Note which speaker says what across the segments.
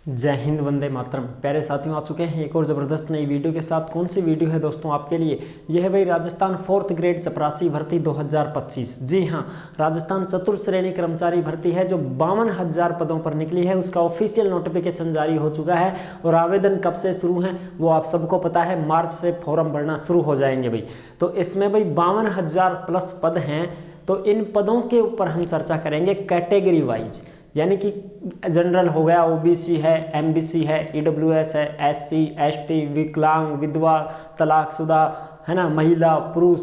Speaker 1: जय हिंद, वंदे मातरम। प्यारे साथियों, आ चुके हैं एक और ज़बरदस्त नई वीडियो के साथ। कौन सी वीडियो है दोस्तों आपके लिए? यह है भाई राजस्थान 4th ग्रेड चपरासी भर्ती 2025। जी हाँ, राजस्थान चतुर्थ श्रेणी कर्मचारी भर्ती है जो 52,000 पदों पर निकली है। उसका ऑफिशियल नोटिफिकेशन जारी हो चुका है और आवेदन कब से शुरू है वो आप सबको पता है। मार्च से फॉर्म भरना शुरू हो जाएंगे भाई। तो इसमें भाई 52,000 प्लस पद हैं। तो इन पदों के ऊपर हम चर्चा करेंगे कैटेगरी वाइज, यानी कि जनरल हो गया, ओबीसी है, एमबीसी है, ईडब्ल्यूएस है, एससी, एसटी, विकलांग, विधवा, तलाकशुदा, है ना, महिला, पुरुष,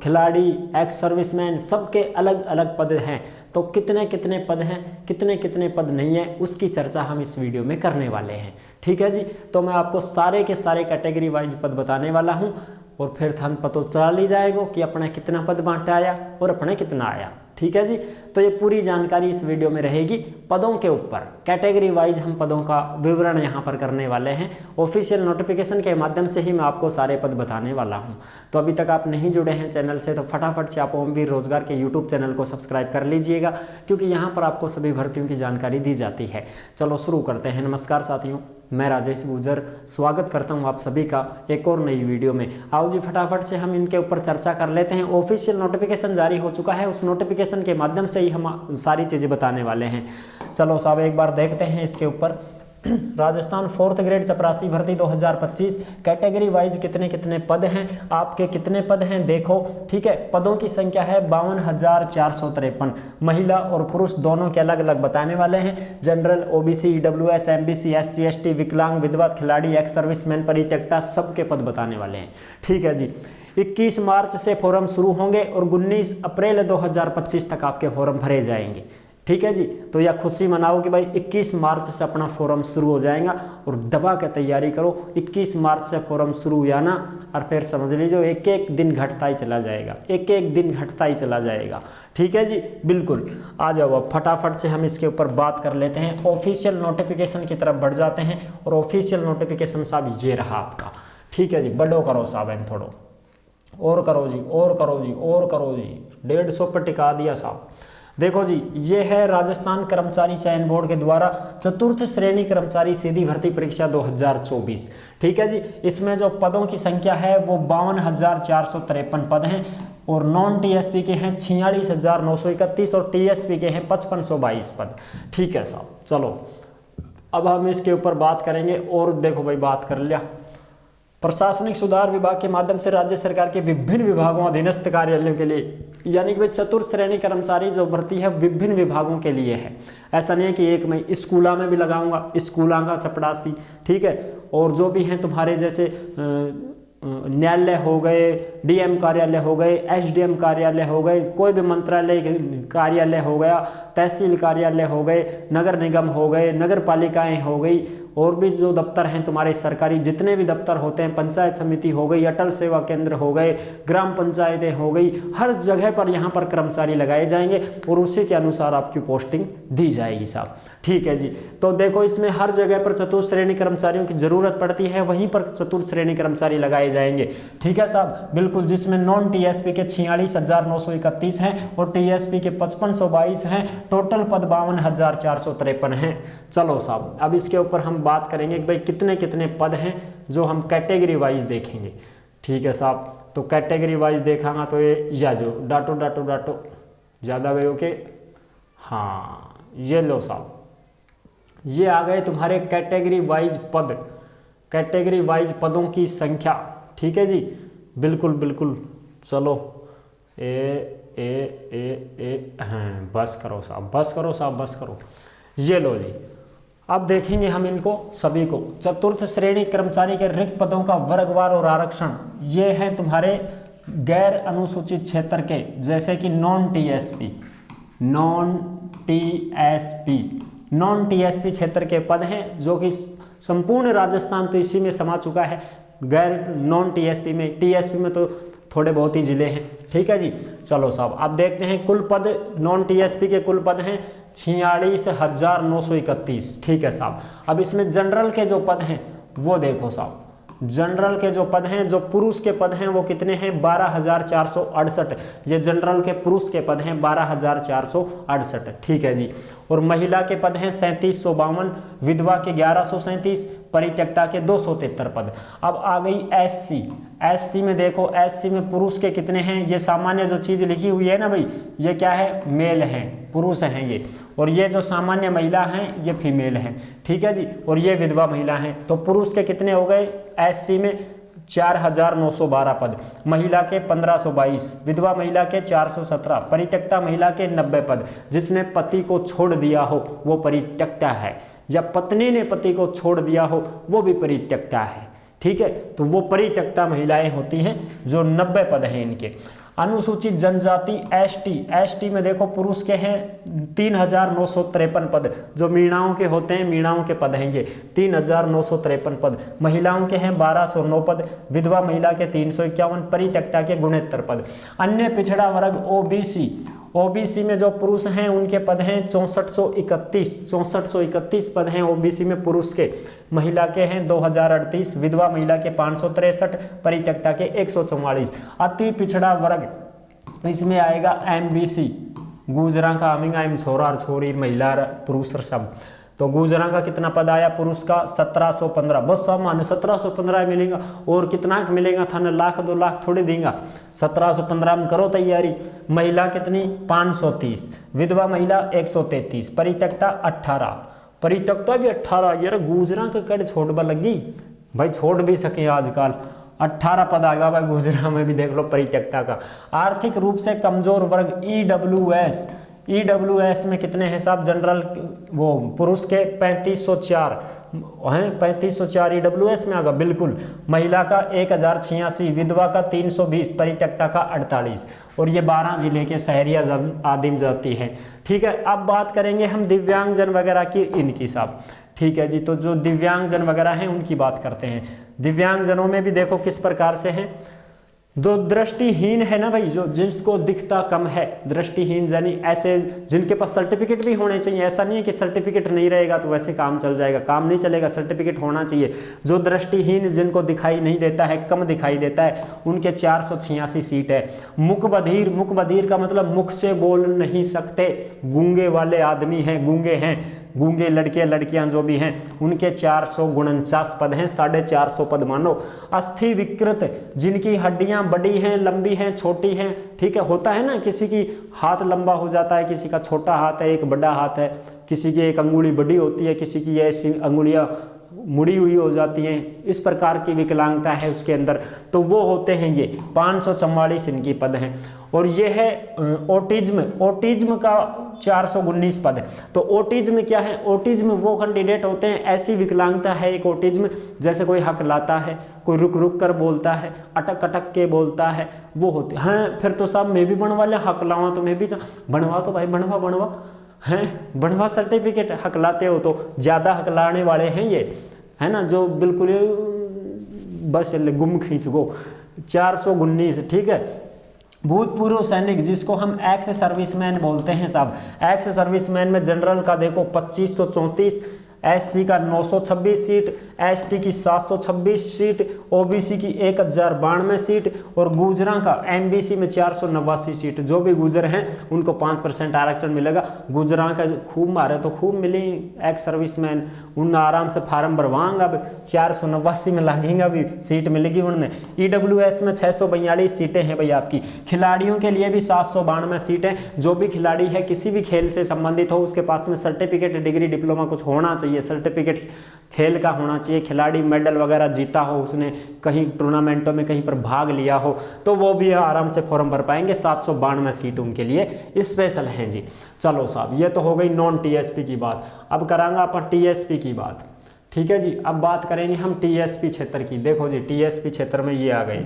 Speaker 1: खिलाड़ी, एक्स सर्विसमैन, सबके अलग अलग पद हैं। तो कितने कितने पद हैं, कितने कितने पद नहीं है, उसकी चर्चा हम इस वीडियो में करने वाले हैं। ठीक है जी। तो मैं आपको सारे के सारे कैटेगरी वाइज पद बताने वाला हूँ और फिर थान पता चला ली जाएगा कि अपने कितना पद बांटा आया और अपने कितना आया। ठीक है जी। तो ये पूरी जानकारी इस वीडियो में रहेगी पदों के ऊपर। कैटेगरी वाइज हम पदों का विवरण यहाँ पर करने वाले हैं। ऑफिशियल नोटिफिकेशन के माध्यम से ही मैं आपको सारे पद बताने वाला हूँ। तो अभी तक आप नहीं जुड़े हैं चैनल से तो फटाफट से आप ओमवीर रोजगार के यूट्यूब चैनल को सब्सक्राइब कर लीजिएगा, क्योंकि यहाँ पर आपको सभी भर्तियों की जानकारी दी जाती है। चलो शुरू करते हैं। नमस्कार साथियों, मैं राजेश गुर्जर स्वागत करता हूं आप सभी का एक और नई वीडियो में। आओ जी फटाफट से हम इनके ऊपर चर्चा कर लेते हैं। ऑफिशियल नोटिफिकेशन जारी हो चुका है, उस नोटिफिकेशन के माध्यम से ही हम सारी चीज़ें बताने वाले हैं। चलो साहब एक बार देखते हैं इसके ऊपर। राजस्थान 4th ग्रेड चपरासी भर्ती 2025 कैटेगरी वाइज कितने कितने पद हैं, आपके कितने पद हैं देखो। ठीक है, पदों की संख्या है 52,453। महिला और पुरुष दोनों के अलग अलग बताने वाले हैं। General, OBC, EWS, MBC, SC, ST, विकलांग, विधवा, खिलाड़ी, एक्स सर्विसमैन, परित्यक्ता, सबके पद बताने वाले हैं। ठीक है जी। 21 मार्च से फॉर्म शुरू होंगे और 19 अप्रैल 2025 तक आपके फॉर्म भरे जाएंगे। ठीक है जी। तो यह खुशी मनाओ कि भाई 21 मार्च से अपना फॉर्म शुरू हो जाएगा और दबा के तैयारी करो। 21 मार्च से फॉर्म शुरू हुआ ना, और फिर समझ लीजिए एक एक दिन घटता ही चला जाएगा, एक एक दिन घटता ही चला जाएगा। ठीक है जी, बिल्कुल। आ जाओ अब फटाफट से हम इसके ऊपर बात कर लेते हैं। ऑफिशियल नोटिफिकेशन की तरफ बढ़ जाते हैं और ऑफिशियल नोटिफिकेशन साहब ये रहा आपका। ठीक है जी, बड़ो करो साहब, इन थोड़ो और करो जी, और करो जी, और करो जी, 150 पर टिका दिया साहब। देखो जी, ये है राजस्थान कर्मचारी चयन बोर्ड के द्वारा चतुर्थ श्रेणी कर्मचारी सीधी भर्ती परीक्षा 2024। ठीक है जी। इसमें जो पदों की संख्या है वो 52,453 पद हैं और नॉन टीएसपी के हैं 46,931 और टीएसपी के हैं 5522 पद। ठीक है साहब। चलो अब हम इसके ऊपर बात करेंगे। और देखो भाई, बात कर लिया। प्रशासनिक सुधार विभाग के माध्यम से राज्य सरकार के विभिन्न विभागों अधीनस्थ कार्यालयों के लिए, यानी कि चतुर्थ श्रेणी कर्मचारी जो भर्ती है विभिन्न विभागों के लिए है। ऐसा नहीं है कि एक मैं स्कूला में भी लगाऊंगा, स्कूला का चपरासी। ठीक है। और जो भी हैं तुम्हारे जैसे न्यायालय हो गए, डीएम कार्यालय हो गए, एसडीएम कार्यालय हो गए, कोई भी मंत्रालय कार्यालय हो गया, तहसील कार्यालय हो गए, नगर निगम हो गए, नगर पालिकाएं हो गई, और भी जो दफ्तर हैं तुम्हारे सरकारी जितने भी दफ्तर होते हैं, पंचायत समिति हो गई, अटल सेवा केंद्र हो गए, ग्राम पंचायतें हो गई, हर जगह पर यहाँ पर कर्मचारी लगाए जाएंगे और उसी के अनुसार आपकी पोस्टिंग दी जाएगी साहब। ठीक है जी। तो देखो, इसमें हर जगह पर चतुर्थ श्रेणी कर्मचारियों की जरूरत पड़ती है, वहीं पर चतुर्थ श्रेणी कर्मचारी लगाए जाएंगे। ठीक है साहब, बिल्कुल। जिसमें नॉन टीएसपी के 46,931 हैं और टीएसपी के 5522 हैं। टोटल पद 52,453 हैं। चलो साहब, अब इसके ऊपर हम बात करेंगे कि भाई कितने कितने पद हैं जो हम कैटेगरी वाइज देखेंगे। ठीक है साहब। तो कैटेगरी वाइज देखांगा तो ये या जो डाटो डाटो डाटो ज़्यादा गए हो के, हाँ ये लो साहब, ये आ गए तुम्हारे कैटेगरी वाइज पद, कैटेगरी वाइज पदों की संख्या। ठीक है जी, बिल्कुल बिल्कुल। चलो हाँ, बस करो साहब, बस करो साहब, बस करो। ये लो जी, अब देखेंगे हम इनको सभी को। चतुर्थ श्रेणी कर्मचारी के रिक्त पदों का वर्गवार और आरक्षण, ये हैं तुम्हारे गैर अनुसूचित क्षेत्र के, जैसे कि non TSP, non TSP, non TSP क्षेत्र के पद हैं जो कि संपूर्ण राजस्थान तो इसी में समा चुका है। गैर नॉन टीएसपी में, टीएसपी में तो थोड़े बहुत ही जिले हैं। ठीक है जी। चलो साहब, अब देखते हैं कुल पद। नॉन टीएसपी के कुल पद हैं 46,931। ठीक है साहब। अब इसमें जनरल के जो पद हैं वो देखो साहब, जनरल के जो पद हैं, जो पुरुष के पद हैं वो कितने हैं 12,468। ये जनरल के पुरुष के पद हैं 12,468, ठीक है जी। और महिला के पद हैं 3752, विधवा के 1137, परित्यक्ता के 273 पद। अब आ गई एससी। एससी में देखो, एससी में पुरुष के कितने हैं, ये सामान्य जो चीज लिखी हुई है ना भाई, ये क्या है, मेल है, पुरुष हैं ये। और ये जो सामान्य महिला हैं ये फीमेल हैं, ठीक है जी। और ये विधवा महिला हैं। तो पुरुष के कितने हो गए एससी में 4,912 पद, महिला के 1,522, विधवा महिला के 417, परित्यक्ता महिला के 90 पद। जिसने पति को छोड़ दिया हो वो परित्यक्ता है, या पत्नी ने पति को छोड़ दिया हो वो भी परित्यक्ता है, ठीक है। तो वो परित्यक्ता महिलाएं होती हैं जो 90 पद हैं इनके। अनुसूचित जनजाति एसटी, एसटी में देखो पुरुष के हैं 3,953 पद, जो मीणाओं के होते हैं, मीणाओं के पद हैं ये 3,953 पद। महिलाओं के हैं 1,209 पद, विधवा महिला के 351, परित्यक्ता के 69 पद। अन्य पिछड़ा वर्ग ओबीसी, ओबीसी में जो पुरुष हैं उनके पद हैं 6431 पद हैं ओबीसी में पुरुष के। महिला के हैं 2038, विधवा महिला के 563, परित्यक्ता के 144। अति पिछड़ा वर्ग इसमें आएगा एमबीसी, गुजरा का अमिंगा एम छोरा और छोरी, महिला पुरुष सब। तो गुजरा का कितना पद आया पुरुष का 1715, बस सामान्य 1715 मिलेगा। और कितना मिलेगा था ना, लाख 2 लाख थोड़ी देगा, 1715 में करो तैयारी। महिला कितनी 530, विधवा महिला 133, परित्यक्ता 18, परित्यक्ता भी 18। यार गुजरा का कड़ छोड़ लगी भाई, छोड़ भी सके आजकल, 18 पद आ गया भाई गुजरा में भी, देख लो परित्यक्ता का। आर्थिक रूप से कमजोर वर्ग ईडब्ल्यूएस, ईडब्ल्यूएस में कितने हैं साहब, जनरल वो पुरुष के 3504 हैं, 3504 ईडब्ल्यूएस में आगा बिल्कुल। महिला का 1086, विधवा का 320, परित्यक्ता का 48। और ये 12 जिले के शहरी आदिम जाति हैं, ठीक है। अब बात करेंगे हम दिव्यांगजन वगैरह की, इनकी साहब, ठीक है जी। तो जो दिव्यांगजन वगैरह हैं उनकी बात करते हैं। दिव्यांगजनों में भी देखो किस प्रकार से हैं। जो दृष्टिहीन है ना भाई, जो जिसको दिखता कम है, दृष्टिहीन यानी ऐसे जिनके पास सर्टिफिकेट भी होने चाहिए। ऐसा नहीं है कि सर्टिफिकेट नहीं रहेगा तो वैसे काम चल जाएगा, काम नहीं चलेगा, सर्टिफिकेट होना चाहिए। जो दृष्टिहीन, जिनको दिखाई नहीं देता है, कम दिखाई देता है, उनके 486 सीट है। मुख बधिर, मुख बधिर का मतलब मुख से बोल नहीं सकते, गूंगे वाले आदमी हैं, गूंगे हैं, गूंगे लड़के लड़कियां जो भी हैं, उनके 449 पद हैं, 450 पद मानो। अस्थि विकृत, जिनकी हड्डियां बड़ी हैं, लंबी हैं, छोटी हैं, ठीक है। होता है ना, किसी की हाथ लंबा हो जाता है, किसी का छोटा हाथ है, एक बड़ा हाथ है, किसी की एक अंगुली बड़ी होती है, किसी की ऐसी अंगुलियां मुड़ी हुई हो जाती हैं, इस प्रकार की विकलांगता है उसके अंदर, तो वो होते हैं ये 544 इनकी पद हैं। और ये है ऑटिज्म, ऑटिज्म का 419 पद है। तो ऑटिज्म क्या है, ऑटिज्म वो कैंडिडेट होते हैं, ऐसी विकलांगता है एक ऑटिज्म, जैसे कोई हकलाता है, कोई रुक रुक कर बोलता है, अटक अटक के बोलता है, वो होते हैं। फिर तो साहब मैं भी बनवा ले, हकलावा तो मैं भी बनवा, तो भाई बनवा बनवा हैं, बनवा सर्टिफिकेट। हकलाते हो तो ज़्यादा हकलाने वाले हैं ये, है ना, जो बिल्कुल बस गुम खींच गो। 419, ठीक है। भूतपूर्व सैनिक, जिसको हम एक्स सर्विसमैन बोलते हैं साहब, एक्स सर्विसमैन में जनरल का देखो 2534, एससी का 926 सीट, एसटी की 726 सीट, ओबीसी की 1092 सीट, और गुजरा का एमबीसी में 489 सीट। जो भी गुजर हैं उनको 5% आरक्षण मिलेगा। गुजरा का खूब मारे तो खूब मिली, एक्स सर्विसमैन उन आराम से फार्म भरवाएंगे, अब 489 में लगेंगे, अभी सीट मिलेगी उन्हें। ईडब्ल्यूएस में 642 सीटें हैं भाई आपकी। खिलाड़ियों के लिए भी 792 सीटें। जो भी खिलाड़ी है किसी भी खेल से संबंधित हो, उसके पास में सर्टिफिकेट, डिग्री, डिप्लोमा कुछ होना चाहिए, सर्टिफिकेट खेल का होना चाहिए। खिलाड़ी मेडल वगैरह जीता हो, उसने कहीं टूर्नामेंटों में कहीं पर भाग लिया हो, तो वो भी आराम से फॉर्म भर पाएंगे। 792 सीट उनके लिए स्पेशल हैं जी। चलो साहब, ये तो हो गई नॉन टीएसपी की बात। अब करांगा अपन टीएसपी की बात, ठीक है जी। अब बात करेंगे हम टीएसपी क्षेत्र की। देखो जी, टीएसपी क्षेत्र में ये आ गई,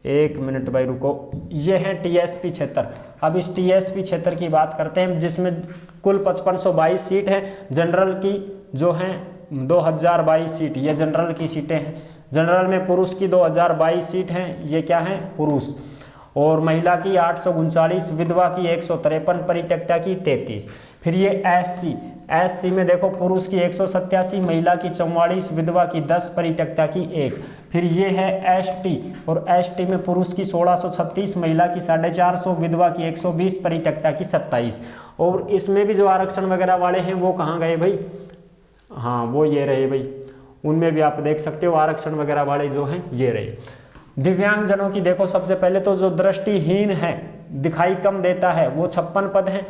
Speaker 1: 1 मिनट भाई रुको, ये है टीएसपी क्षेत्र। अब इस टीएसपी क्षेत्र की बात करते हैं, जिसमें कुल 5522 सीट है। जनरल की जो हैं 2022 सीट, ये जनरल की सीटें हैं। जनरल में पुरुष की 2022 सीट हैं, ये क्या है पुरुष, और महिला की 839, विधवा की 153, परित्यक्ता की 33। फिर ये एससी, एससी में देखो पुरुष की 187, महिला की 44, विधवा की 10, परित्यक्ता की 1। फिर ये है एसटी, और एसटी में पुरुष की 1636, महिला की 450, विधवा की 120, परित्यक्ता की 27। और इसमें भी जो आरक्षण वगैरह वाले हैं वो कहाँ गए भाई, हाँ वो ये रहे भाई, उनमें भी आप देख सकते हो आरक्षण वगैरह वाले जो हैं ये रहे। दिव्यांगजनों की देखो, सबसे पहले तो जो दृष्टिहीन है, दिखाई कम देता है, वो 56 पद हैं,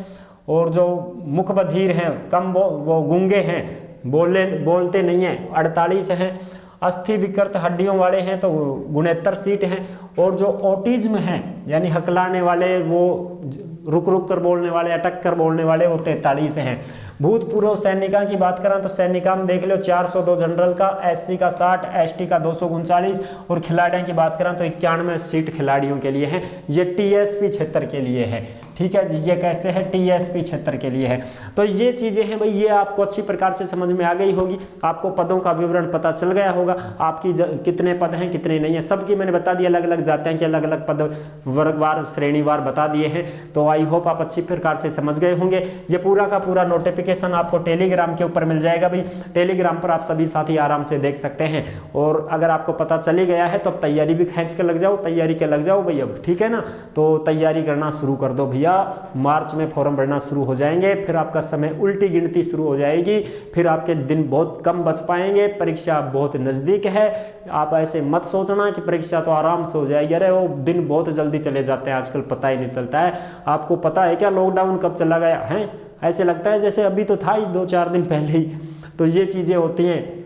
Speaker 1: और जो मुख बधिर हैं, कम वो गूंगे हैं, बोलते नहीं हैं, 48 हैं। अस्थि विकृत हड्डियों वाले हैं तो 69 सीट हैं। और जो ऑटिज्म हैं यानी हकलाने वाले, वो रुक रुक कर बोलने वाले, अटक कर बोलने वाले, वो 43 हैं। भूतपूर्व सैनिका की बात करें तो सैनिका में देख लो 402 जनरल का, एससी का 60, एसटी का 239, और खिलाड़ियों की बात करें तो 91 सीट खिलाड़ियों के लिए है। ये टीएसपी क्षेत्र के लिए है, ठीक है जी। ये कैसे है, टीएसपी क्षेत्र के लिए है। तो ये चीजें हैं भाई, ये आपको अच्छी प्रकार से समझ में आ गई होगी, आपको पदों का विवरण पता चल गया होगा, आपकी कितने पद हैं कितने नहीं है, सबकी मैंने बता दिया, अलग अलग जातियां की अलग अलग पद वर्गवार श्रेणीवार बता दिए हैं। तो आई होप आप अच्छी प्रकार से समझ गए होंगे। ये पूरा का पूरा नोटिफिकेशन आपको टेलीग्राम के ऊपर मिल जाएगा भाई, टेलीग्राम पर आप सभी साथी आराम से देख सकते हैं। और अगर आपको पता चली गया है तो अब तैयारी भी खींच के लग जाओ, तैयारी के लग जाओ भाई अब, ठीक है ना। तो तैयारी करना शुरू कर दो भैया, मार्च में फॉर्म भरना शुरू हो जाएंगे, फिर आपका समय उल्टी गिनती शुरू हो जाएगी, फिर आपके दिन बहुत कम बच पाएंगे, परीक्षा बहुत नजदीक है। आप ऐसे मत सोचना कि परीक्षा तो आराम से हो जाएगी, अरे वो दिन बहुत जल्दी चले जाते हैं, आजकल पता ही नहीं चलता है। आपको पता है क्या लॉकडाउन कब चला गया है, ऐसे लगता है जैसे अभी तो था ही 2-4 दिन पहले ही। तो ये चीजें होती हैं।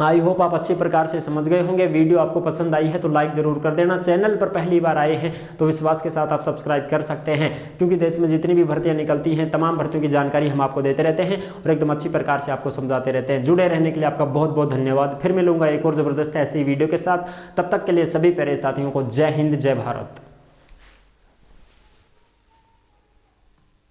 Speaker 1: आई होप आप अच्छी प्रकार से समझ गए होंगे। वीडियो आपको पसंद आई है तो लाइक जरूर कर देना। चैनल पर पहली बार आए हैं तो विश्वास के साथ आप सब्सक्राइब कर सकते हैं, क्योंकि देश में जितनी भी भर्तियां निकलती हैं तमाम भर्तियों की जानकारी हम आपको देते रहते हैं और एकदम अच्छी प्रकार से आपको समझाते रहते हैं। जुड़े रहने के लिए आपका बहुत बहुत धन्यवाद। फिर मिलूंगा एक और जबरदस्त ऐसी वीडियो के साथ, तब तक के लिए सभी प्यारे साथियों को जय हिंद, जय भारत।